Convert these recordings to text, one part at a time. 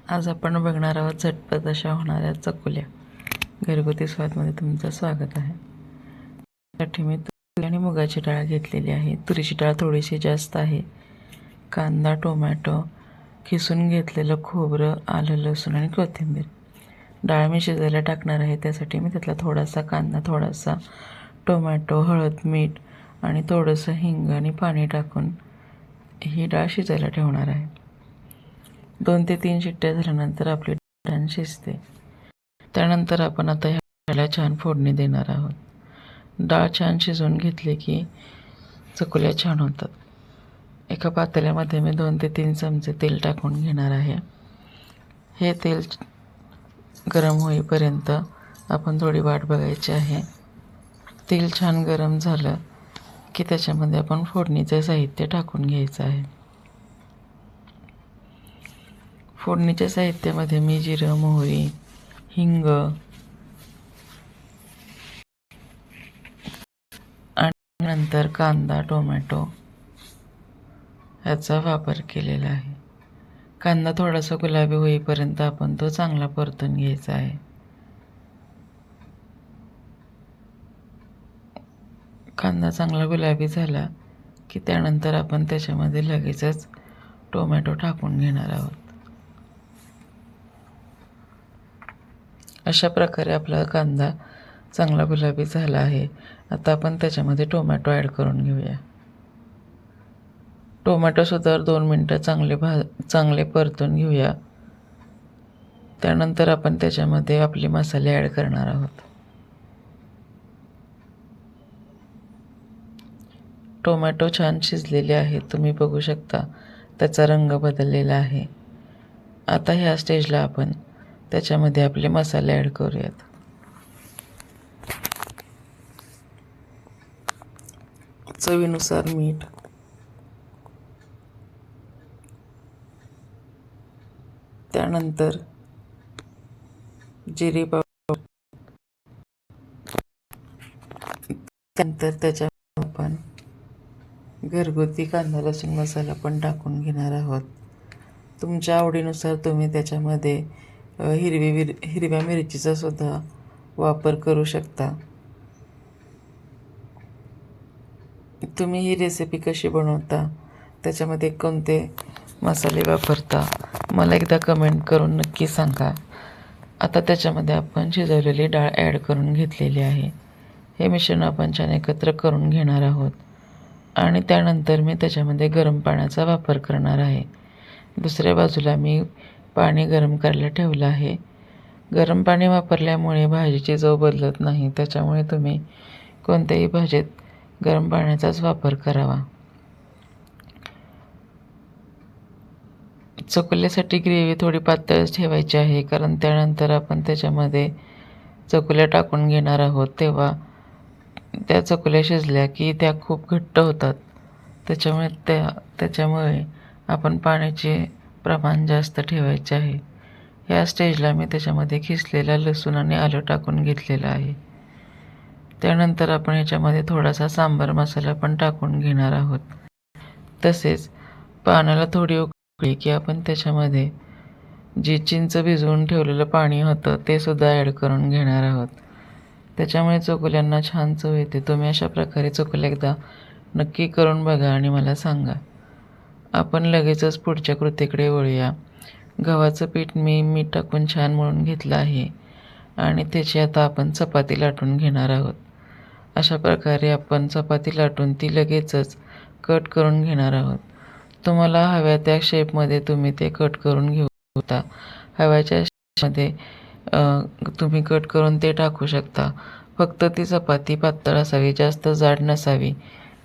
आज आपण बघणार आहोत झटपट अशा होणाऱ्या चकुल्या. घरगुती स्वादमध्ये तुमचं स्वागत आहे. त्यासाठी मी तुरी आणि मुगाची डाळ घेतलेली आहे. तुरीची डाळ थोडीशी जास्त आहे. कांदा, टोमॅटो, खिसून घेतलेलं खोबरं, आलं, लसूण आणि कोथिंबीर. डाळ मी शिजायला टाकणार आहे, त्यासाठी मी त्यातला थोडासा कांदा, थोडासा टोमॅटो, हळद, मीठ आणि थोडंसं हिंग आणि पाणी टाकून ही डाळ शिजायला ठेवणार आहे. 2 ते 3 शिट्ट्या झाल्यानंतर आपली डाळ शिजते. त्यानंतर आपण आता ह्या डाळीला छान फोडणी देणार आहोत. डाळ छान शिजवून घेतली की चकुल्या छान होतात. एका पातेल्यामध्ये मी 2 ते 3 चमचे तेल टाकून घेणार आहे. हे तेल गरम होईपर्यंत आपण थोडी वाट बघायची आहे. तेल छान गरम झालं की त्याच्यामध्ये आपण फोडणीचे साहित्य टाकून घ्यायचं आहे. फोडणीच्या साहित्यामध्ये मी जिरं, मोहरी, हिंग आणि नंतर कांदा, टोमॅटो ह्याचा वापर केलेला आहे. कांदा थोडासा गुलाबी होईपर्यंत आपण तो चांगला परतून घ्यायचा आहे. कांदा चांगला गुलाबी झाला की त्यानंतर आपण त्याच्यामध्ये लगेचच टोमॅटो टाकून घेणार आहोत. अशा प्रकारे आपला कांदा चांगला गुलाबी झाला आहे. आता आपण त्याच्यामध्ये टोमॅटो ॲड करून घेऊया. टोमॅटोसुद्धा 2 मिनटं चांगले परतून घेऊया. त्यानंतर आपण त्याच्यामध्ये आपले मसाले ॲड करणार आहोत. टोमॅटो छान शिजलेले आहेत, तुम्ही बघू शकता त्याचा रंग बदललेला आहे. आता ह्या स्टेजला आपण त्याच्यामध्ये आपले मसाले ॲड करूयात. चवीनुसार मीठ, त्यानंतर जिरे पावडर, त्यानंतर त्याच्यामध्ये आपण घरगुती कांदा लसूण मसाला पण टाकून घेणार आहोत. तुमच्या आवडीनुसार तुम्ही त्याच्यामध्ये हिरव्या मिरचीचा सुद्धा वापर करू शकता. तुम्ही ही रेसिपी कशी बनवता, त्याच्यामध्ये कोणते मसाले वापरता, मला एकदा कमेंट करून नक्की सांगा. आता त्याच्यामध्ये आपण शिजवलेली डाळ ॲड करून घेतलेली आहे. हे मिश्रण आपण छान एकत्र करून घेणार आहोत आणि त्यानंतर मी त्याच्यामध्ये गरम पाण्याचा वापर करणार आहे. दुसऱ्या बाजूला मी पाणी गरम करायला ठेवलं आहे. गरम पाणी वापरल्यामुळे भाजीची चव बदलत नाही, त्याच्यामुळे तुम्ही कोणत्याही भाजीत गरम पाण्याचाच वापर करावा. चकुल्यासाठी ग्रेव्ही थोडी पातळच ठेवायची आहे, कारण त्यानंतर आपण त्याच्यामध्ये चकुल्या टाकून घेणार आहोत. तेव्हा त्या चकुल्या शिजल्या की त्या खूप घट्ट होतात. त्याच्यामुळे आपण पाण्याचे प्रमाण जास्त ठेवायचे आहे. या स्टेजला मी त्याच्यामध्ये खिसलेला लसूण आणि आलं टाकून घेतलेलं आहे. त्यानंतर आपण ह्याच्यामध्ये थोडासा सांबार मसाला पण टाकून घेणार आहोत. तसेच पाण्याला थोडी उकळी की आपण त्याच्यामध्ये जी चिंच भिजवून ठेवलेलं पाणी होतं ते सुद्धा ॲड करून घेणार आहोत. त्याच्यामुळे चकुल्यांना छान चव येते. तुम्ही अशा प्रकारे चकुल्या एकदा नक्की करून बघा आणि मला सांगा. आपण लगेचच पुढच्या कृतीकडे वळूया. गव्हाचं पीठ मी मीठ टाकून छान मळून घेतलं आहे आणि त्याची आता आपण चपाती लाटून घेणार आहोत. अशा प्रकारे आपण चपाती लाटून ती लगेचच कट करून घेणार आहोत. तुम्हाला हव्या त्या शेपमध्ये तुम्ही ते कट करून घेऊ शकता. हव्याच्या शेपमध्ये तुम्ही कट करून ते टाकू शकता. फक्त ती चपाती पातळ असावी, जास्त जाड नसावी,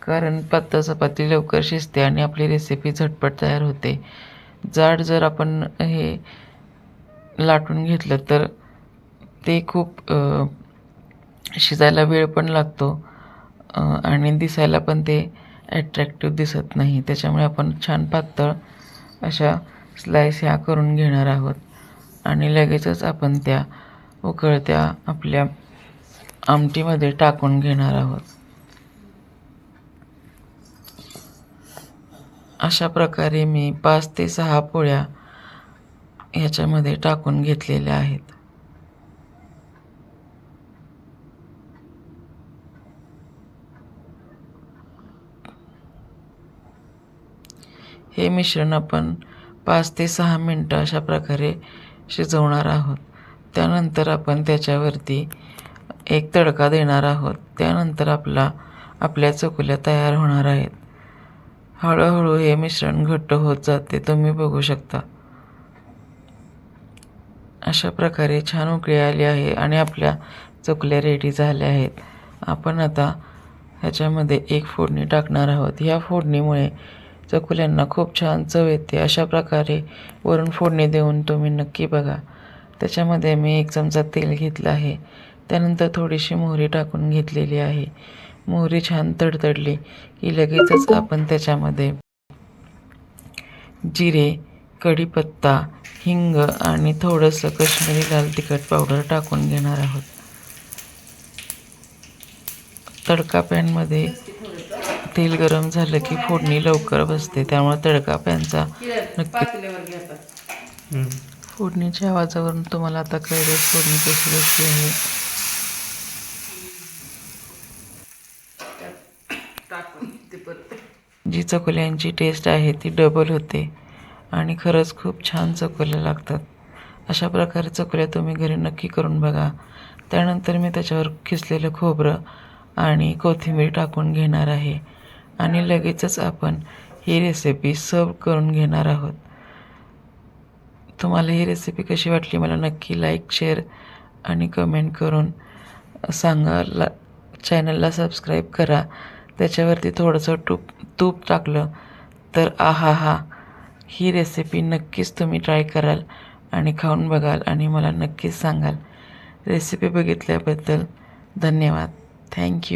कारण पातळ चपाती लवकर शिजते आणि आपली रेसिपी झटपट तयार होते. जाड जर आपण हे लाटून घेतलं तर ते खूप शिजायला वेळ पण लागतो आणि दिसायला पण ते ॲट्रॅक्टिव्ह दिसत नाही. त्याच्यामुळे आपण छान पातळ अशा स्लाइस ह्या करून घेणार आहोत आणि लगेचच आपण त्या उकळत्या आपल्या आमटीमध्ये टाकून घेणार आहोत. अशा प्रकारे मी 5 ते 6 पोळ्या ह्याच्यामध्ये टाकून घेतलेल्या आहेत. हे मिश्रण आपण 5 ते 6 मिनटं अशा प्रकारे शिजवणार आहोत. त्यानंतर आपण त्याच्यावरती एक तडका देणार आहोत. त्यानंतर आपल्या चकुल्या तयार होणार आहेत. हळूहळू हे मिश्रण घट्ट होत जाते, तुम्ही बघू शकता. अशा प्रकारे छान उकळी आली आहे आणि आपल्या चकल्या रेडी झाल्या आहेत. आपण आता ह्याच्यामध्ये एक फोडणी टाकणार आहोत. ह्या फोडणीमुळे चकुल्यांना खूप छान चव येते. अशा प्रकारे वरून फोडणी देऊन तुम्ही नक्की बघा. त्याच्यामध्ये मी 1 चमचा तेल घेतलं आहे. त्यानंतर थोडीशी मोहरी टाकून घेतलेली आहे. मोहरी छान तडतडली की लगेचच आपण त्याच्यामध्ये जिरे, कढीपत्ता, हिंग आणि थोडंसं काश्मीरी लाल तिखट पावडर टाकून घेणार आहोत. तडका पॅनमध्ये तेल गरम झालं की फोडणी लवकर बसते, त्यामुळे तडका पॅनचा नक्की. फोडणीच्या आवाजावरून तुम्हाला आता कळलं फोडणी कशी बसली आहे. जी चकुल्यांची टेस्ट आहे ती डबल होते आणि खरंच खूप छान चकुल्या लागतात. अशा प्रकारे चकुल्या तुम्ही घरी नक्की करून बघा. त्यानंतर मी त्याच्यावर किसलेलं खोबरं आणि कोथिंबीर टाकून घेणार आहे आणि लगेचच आपण ही रेसिपी सर्व करून घेणार आहोत. तुम्हाला ही रेसिपी कशी वाटली मला नक्की लाईक, शेअर आणि कमेंट करून सांगा. चॅनलला सबस्क्राईब करा. त्याच्यावरती थोडंसं तूप टाकलं तर आहा, ही रेसिपी नक्कीच तुम्ही ट्राय कराल आणि खाऊन बघाल आणि मला नक्कीच सांगाल. रेसिपी बघितल्याबद्दल धन्यवाद. थँक्यू.